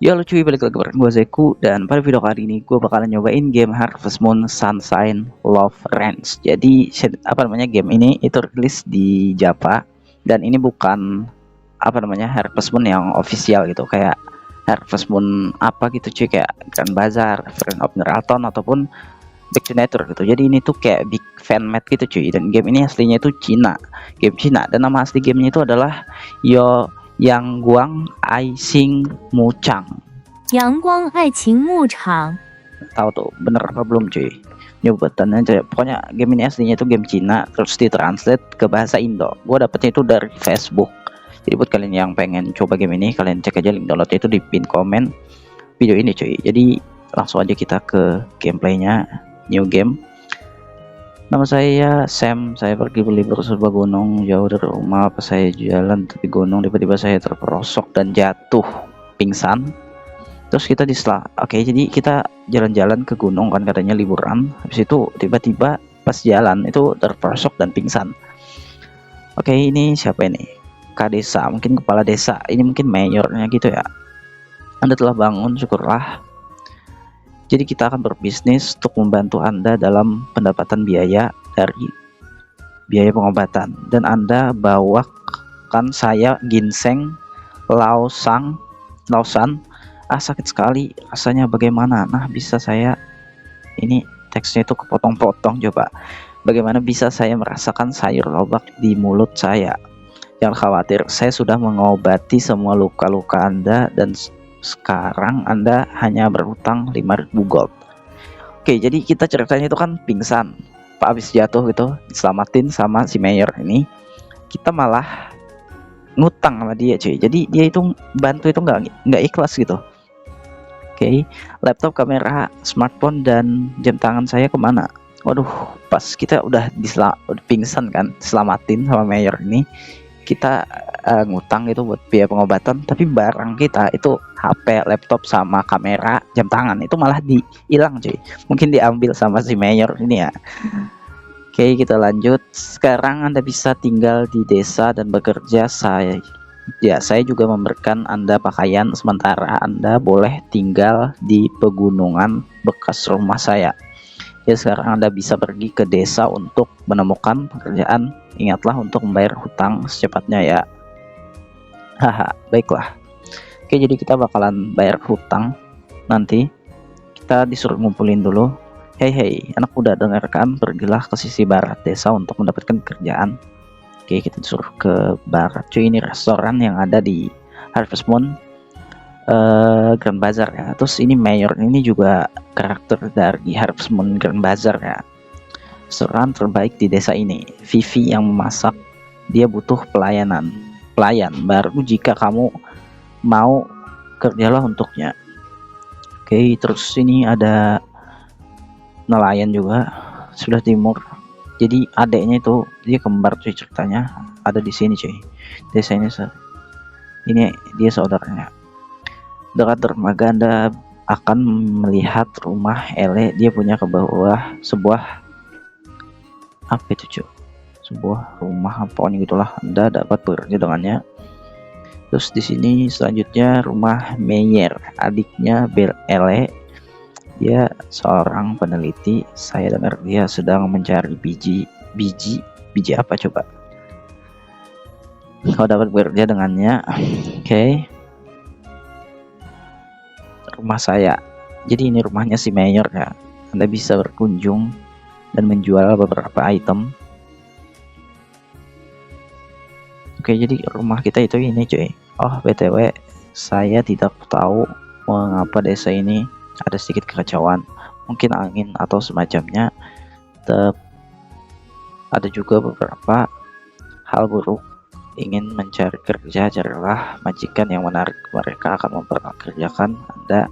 Ya lucu, balik lagi bareng gue Zeku, dan pada video kali ini gue bakalan nyobain game Harvest Moon Sunshine Love Ranch. Jadi game ini itu rilis di Java, dan ini bukan Harvest Moon yang official gitu, kayak Harvest Moon apa gitu cuy, kayak Grand Bazaar, Friend of Neraton ataupun Back to Nature gitu. Jadi ini tuh kayak big fan made gitu cuy, dan game ini aslinya itu game Cina, dan nama asli gamenya itu adalah Yo Yang Guang Ai Xing Mu Chang. 阳光爱情牧场 Tahu tuh bener apa belum cuy? Nyobain aja. Pokoknya game ini aslinya itu game Cina, terus ditranslate ke bahasa Indo. Gue dapetnya itu dari Facebook. Jadi buat kalian yang pengen coba game ini, kalian cek aja link downloadnya itu di pin komen video ini cuy. Jadi langsung aja kita ke gameplaynya. New game. Nama saya Sam. Saya pergi berlibur ke sebuah gunung jauh dari rumah. Pas saya jalan tepi gunung, tiba-tiba saya terperosok dan jatuh pingsan. Terus kita jadi kita jalan-jalan ke gunung kan, katanya liburan. Habis itu tiba-tiba pas jalan itu terperosok dan pingsan. Oke, ini siapa ini? Desa, mungkin kepala desa. Ini mungkin mayornya gitu ya. Anda telah bangun, syukurlah. Jadi kita akan berbisnis untuk membantu Anda dalam pendapatan biaya dari biaya pengobatan. Dan Anda bawakan saya ginseng lausan. Sakit sekali rasanya, bagaimana? Nah, bisa saya, ini teksnya itu kepotong-potong, coba. Bagaimana bisa saya merasakan sayur lobak di mulut saya? Jangan khawatir, saya sudah mengobati semua luka-luka Anda, dan sekarang Anda hanya berhutang 5.000 gold. Oke, jadi kita ceritanya itu kan pingsan, Pak, habis jatuh gitu, diselamatin sama si mayor ini. Kita malah ngutang sama dia cuy, jadi dia itu bantu itu nggak ikhlas gitu. Oke, laptop, kamera, smartphone, dan jam tangan saya kemana? Waduh, pas kita udah pingsan kan, selamatin sama mayor ini, kita ngutang itu buat biaya pengobatan, tapi barang kita itu HP, laptop, sama kamera, jam tangan itu malah hilang cuy. Mungkin diambil sama si mayor ini ya. Oke, kita lanjut. Sekarang Anda bisa tinggal di desa dan bekerja. Saya juga memberikan Anda pakaian, sementara Anda boleh tinggal di pegunungan bekas rumah saya. Ya, sekarang Anda bisa pergi ke desa untuk menemukan pekerjaan. Ingatlah untuk membayar hutang secepatnya ya. Haha, baiklah. Oke, jadi kita bakalan bayar hutang nanti. Kita disuruh ngumpulin dulu. Hei, anak muda, dengarkan, pergilah ke sisi barat desa untuk mendapatkan pekerjaan. Oke, kita disuruh ke barat cuy. Ini restoran yang ada di Harvest Moon Grand Bazaar ya. Terus ini mayor ini juga karakter dari Harvest Moon Grand Bazaar ya. Restoran terbaik di desa ini. Vivi yang memasak. Dia butuh pelayan baru jika kamu mau, kerjalah untuknya. Oke, terus ini ada nelayan juga, sudah timur. Jadi adeknya itu dia kembar cuy, ceritanya ada di sini cuy. Desa ini dia saudaranya. Dekat dermaga Anda akan melihat rumah Ele. Dia punya ke bawah sebuah apa itu cuy? Sebuah rumah pokoknya gitulah. Anda dapat bekerja dengannya. Terus di sini selanjutnya rumah Meyer, adiknya Ele. Dia seorang peneliti. Saya dengar dia sedang mencari biji apa coba? Kau dapat bekerja dengannya. Oke. Rumah saya. Jadi ini rumahnya si mayor ya. Anda bisa berkunjung dan menjual beberapa item. Oke, jadi rumah kita itu ini cuy. Oh, BTW, saya tidak tahu mengapa desa ini ada sedikit kekacauan, mungkin angin atau semacamnya. Ada juga beberapa hal buruk. Ingin mencari kerja, carilah majikan yang menarik, mereka akan memperkerjakan Anda.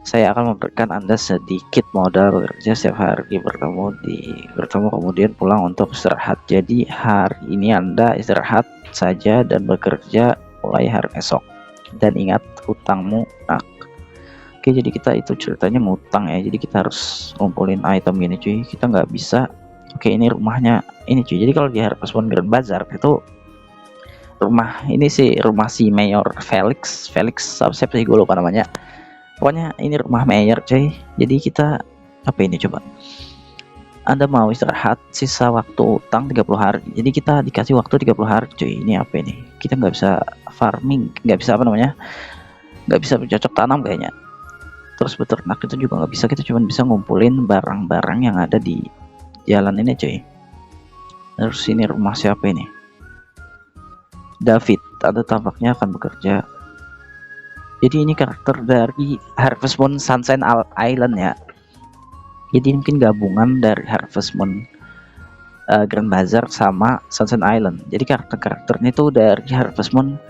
Saya akan memberikan Anda sedikit modal bekerja setiap hari, bertemu kemudian pulang untuk istirahat. Jadi hari ini Anda istirahat saja dan bekerja mulai hari esok, dan ingat hutangmu nak. Oke, jadi kita itu ceritanya ngutang ya, jadi kita harus ngumpulin item gini cuy, kita nggak bisa. Oke, ini rumahnya ini cuy. Jadi kalau di Harvest Moon Grand Bazaar itu rumah ini sih, rumah si Mayor Felix siapa sih, gue lupa namanya. Pokoknya ini rumah Mayor cuy. Jadi kita apa ini coba, Anda mau istirahat sisa waktu utang 30 hari. Jadi kita dikasih waktu 30 hari cuy. Ini apa ini, kita nggak bisa farming, nggak bisa apa namanya, nggak bisa bercocok tanam kayaknya. Terus beternak itu juga nggak bisa, kita cuma bisa ngumpulin barang-barang yang ada di jalan ini cuy. Terus ini rumah siapa ini, David, ada tampaknya akan bekerja. Jadi ini karakter dari Harvest Moon Sunshine Island ya. Jadi mungkin gabungan dari Harvest Moon, Grand Bazaar sama Sunshine Island. Jadi karakternya itu dari Harvest Moon,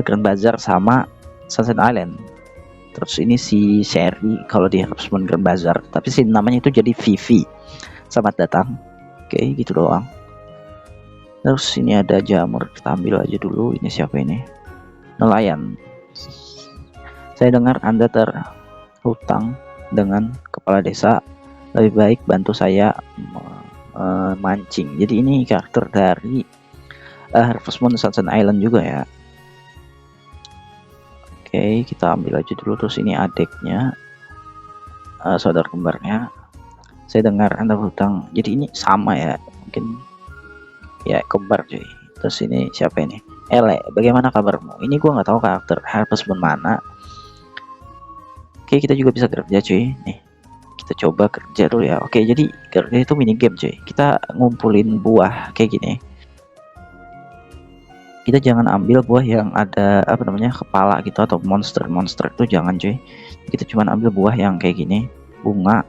Grand Bazaar sama Sunshine Island. Terus ini si Sherry kalau di Harvest Moon Grand Bazaar, tapi si namanya itu jadi Vivi. Selamat datang. Oke, gitu doang. Terus ini ada jamur, kita ambil aja dulu. Ini siapa ini? Nelayan. Saya dengar Anda terhutang dengan kepala desa. Lebih baik bantu saya mancing. Jadi ini karakter dari Harvest Moon Sunshine Island juga ya. Oke, kita ambil aja dulu. Terus ini adiknya, saudara kembarnya. Saya dengar Anda berhutang. Jadi ini sama ya, mungkin ya kembar cuy. Terus ini siapa ini? Ele, bagaimana kabarmu? Ini gua nggak tahu karakter Harvest Moon mana. Oke, kita juga bisa kerja cuy. Nih, kita coba kerja dulu ya. Oke, jadi kerja itu mini game cuy. Kita ngumpulin buah kayak gini. Kita jangan ambil buah yang ada apa namanya, kepala gitu atau monster itu jangan cuy. Kita cuma ambil buah yang kayak gini, bunga.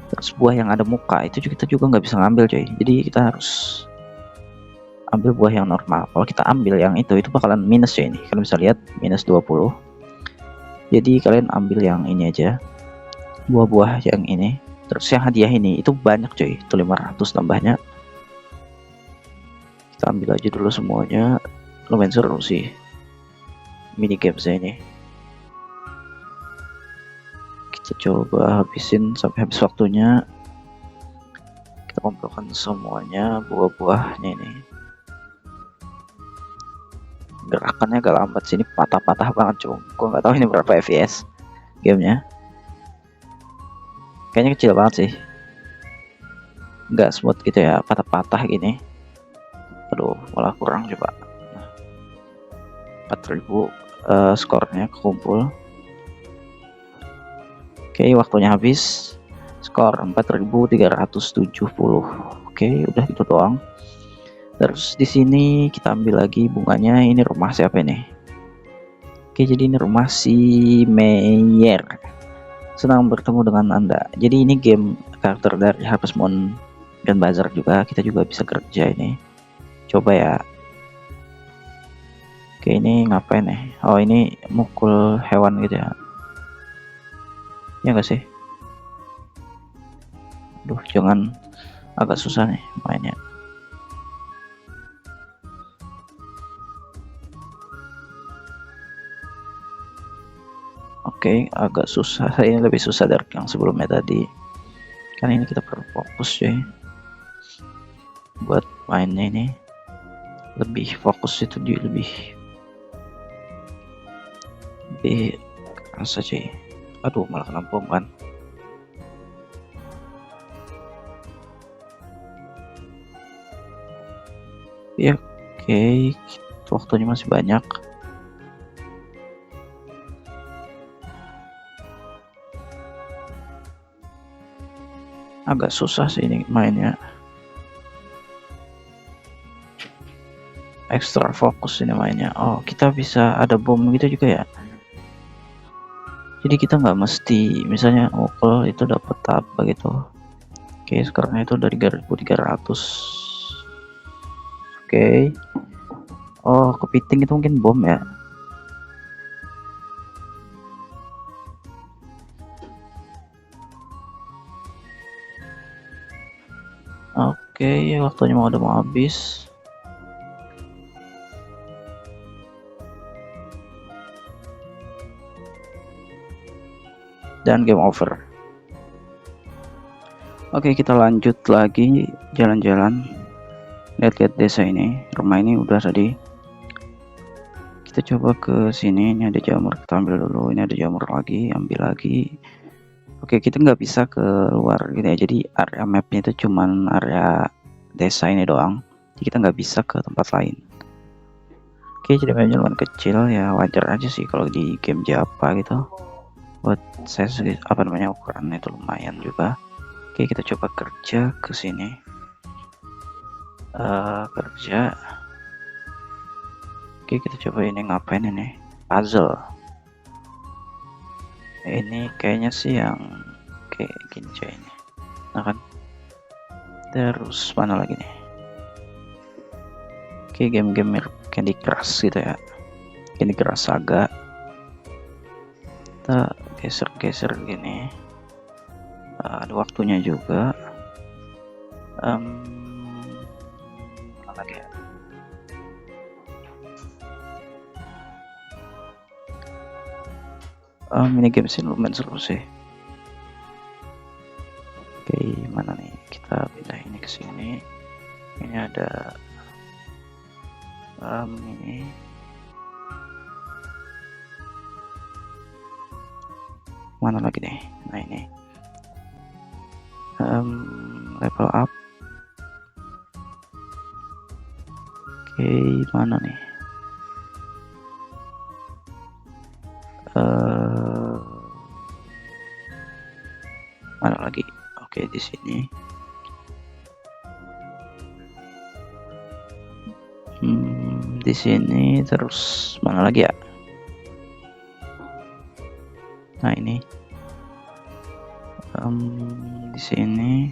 Terus buah yang ada muka itu kita juga nggak bisa ngambil cuy. Jadi kita harus ambil buah yang normal. Kalau kita ambil yang itu bakalan minus ya. Ini kalian bisa lihat minus 20. Jadi kalian ambil yang ini aja, buah-buah yang ini. Terus yang hadiah ini itu banyak cuy, itu 500 tambahnya. Kita ambil aja dulu semuanya. Lumayan seru sih mini games ini. Kita coba habisin sampai habis waktunya. Kita kumpulkan semuanya buah-buahnya ini. Gerakannya agak lambat sini, patah-patah banget cuy. Gua nggak tahu ini berapa FPS gamenya. Kayaknya kecil banget sih, nggak smooth gitu ya, patah-patah gini. Aduh, malah kurang coba. 4000 skornya kekumpul. Oke, waktunya habis. Skor 4370. Oke, udah gitu doang. Terus di sini kita ambil lagi bunganya. Ini rumah siapa ini? Oke, jadi ini rumah si Meyer. Senang bertemu dengan Anda. Jadi ini game karakter dari Harvest Moon dan Bazaar juga. Kita juga bisa kerja ini. Coba ya. Oke, ini ngapain nih? Oh, ini mukul hewan gitu ya. Ya enggak sih? Aduh, jangan, agak susah nih mainnya. Oke, agak susah. Ini lebih susah dari yang sebelumnya tadi. Kan ini kita perlu fokus cuy. Buat mainnya ini lebih fokus, itu di lebih kerasa cuy. Aduh, malah kena bom kan. Ya, oke, waktunya masih banyak. Agak susah sih ini mainnya. Ekstra fokus ini mainnya. Oh, kita bisa ada bom gitu juga ya. Jadi kita nggak mesti misalnya kalau itu dapat apa gitu. Oke, sekarang itu dari 1300. Oke. Oh, kepiting itu mungkin bom ya. Oke, waktunya udah mau habis. Dan game over. Oke, kita lanjut lagi jalan-jalan. Lihat-lihat desa ini, rumah ini udah tadi. Kita coba ke sini, ini ada jamur, kita ambil dulu. Ini ada jamur lagi, ambil lagi. Oke, kita nggak bisa keluar gitu ya, jadi area mapnya itu cuman area desa ini doang, jadi kita nggak bisa ke tempat lain. Oke, jadi mapnya lumayan kecil ya, wajar aja sih kalau di game Java gitu. Buat saya apa namanya, ukurannya itu lumayan juga. Oke, kita coba kerja ke sini. Kerja. Oke, kita coba ini ngapain ini? Puzzle. Ini kayaknya sih yang kayak gini coy ini. Nah kan. Terus mana lagi nih? Oke, game-game mirip Candy Crush gitu ya. Candy Crush Saga. Kita geser-geser gini. Ada waktunya juga. Mana lagi ya? Mini game sih lumayan seru sih. Oke, mana nih? Kita pindah ini ke sini. Ini ada ini. Mana lagi nih? Nah ini. Level up. Oke, mana nih? Mana lagi? Oke, di sini. Di sini terus mana lagi ya? Nah ini. Di sini.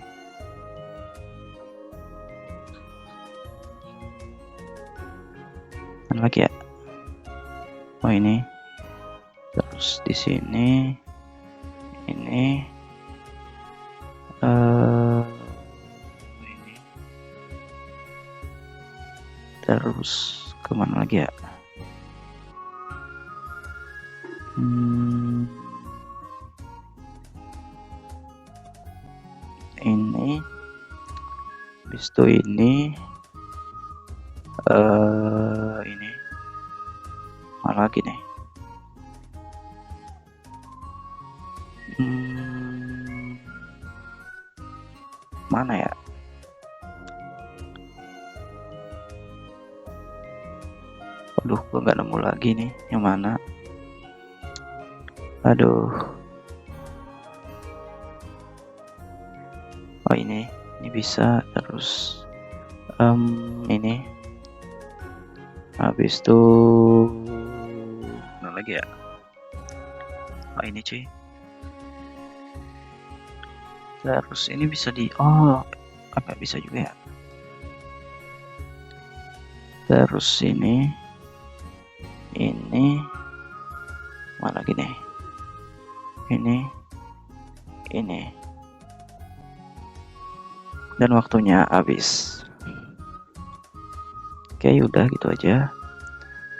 Mana lagi ya? Oh ini. Terus di sini. Ini. Ini. Terus kemana lagi ya? Ini. Habis itu ini. Ini. Mana lagi nih? Mana ya? Aduh, gua nggak nemu lagi nih. Yang mana? Aduh. Oh ini bisa. Terus ini. Habis itu mana lagi ya? Oh ini cuy. Terus ini bisa apa bisa juga ya? Terus ini mana lagi nih? Ini dan waktunya habis. Oke, udah gitu aja.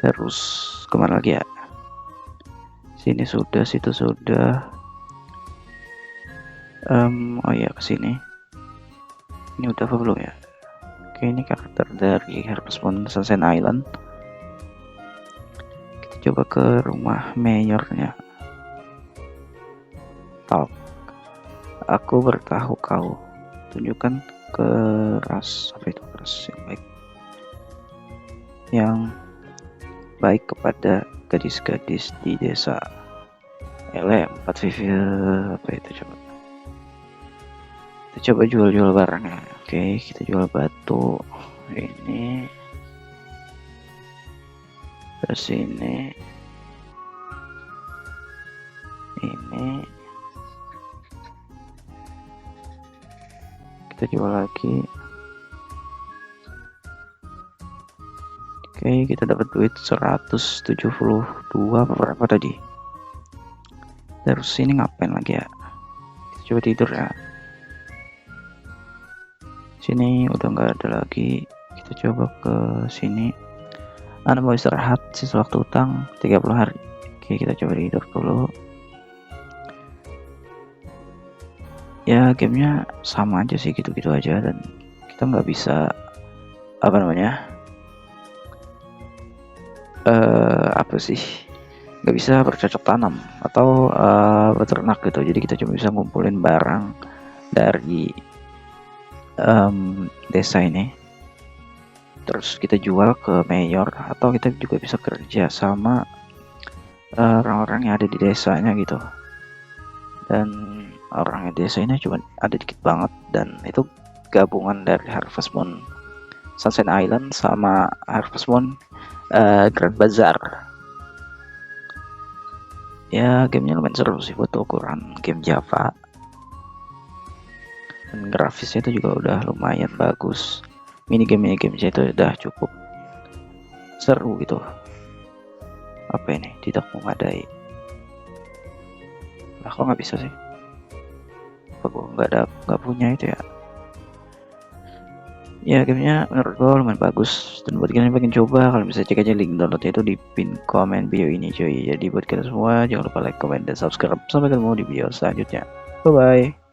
Terus kemana lagi ya? Sini sudah, situ sudah. Oh iya, kesini. Ini udah apa belum ya? Oke, ini karakter dari Harvest Moon Sunshine Island. Kita coba ke rumah mayornya. Talk. Aku bertahu kau. Tunjukkan keras yang baik kepada gadis-gadis di desa. LM 4 VV apa itu coba? Kita coba jual-jual barang ya. Oke, kita jual batu. Ini. Terus ini. Kita jual lagi. Oke, kita dapat duit 172 berapa tadi? Terus ini ngapain lagi ya? Kita coba tidur ya. Sini udah nggak ada lagi. Kita coba ke sini. Anda mau istirahat sisa waktu utang 30 hari. Oke, kita coba tidur dulu. Ya, gamenya sama aja sih, gitu-gitu aja, dan kita nggak bisa apa namanya, apa sih, nggak bisa bercocok tanam atau beternak gitu. Jadi kita cuma bisa ngumpulin barang dari desa ini, terus kita jual ke mayor, atau kita juga bisa kerja sama orang-orang yang ada di desanya gitu. Dan orang di desa ini cuma ada dikit banget, dan itu gabungan dari Harvest Moon Sunshine Island sama Harvest Moon Grand Bazaar. Ya, gamenya lumayan seru sih buat ukuran game Java, dan grafisnya itu juga udah lumayan bagus. Minigame itu udah cukup seru gitu. Apa ini, tidak memadai. Lah kok nggak bisa sih? Apa gua nggak punya itu ya? Ya, gamenya menurut gue lumayan bagus, dan buat kalian yang pengen coba, kalian bisa cek aja link downloadnya itu di pin komen video ini cuy. Jadi buat kalian semua jangan lupa like, comment, dan subscribe. Sampai ketemu di video selanjutnya. Bye bye.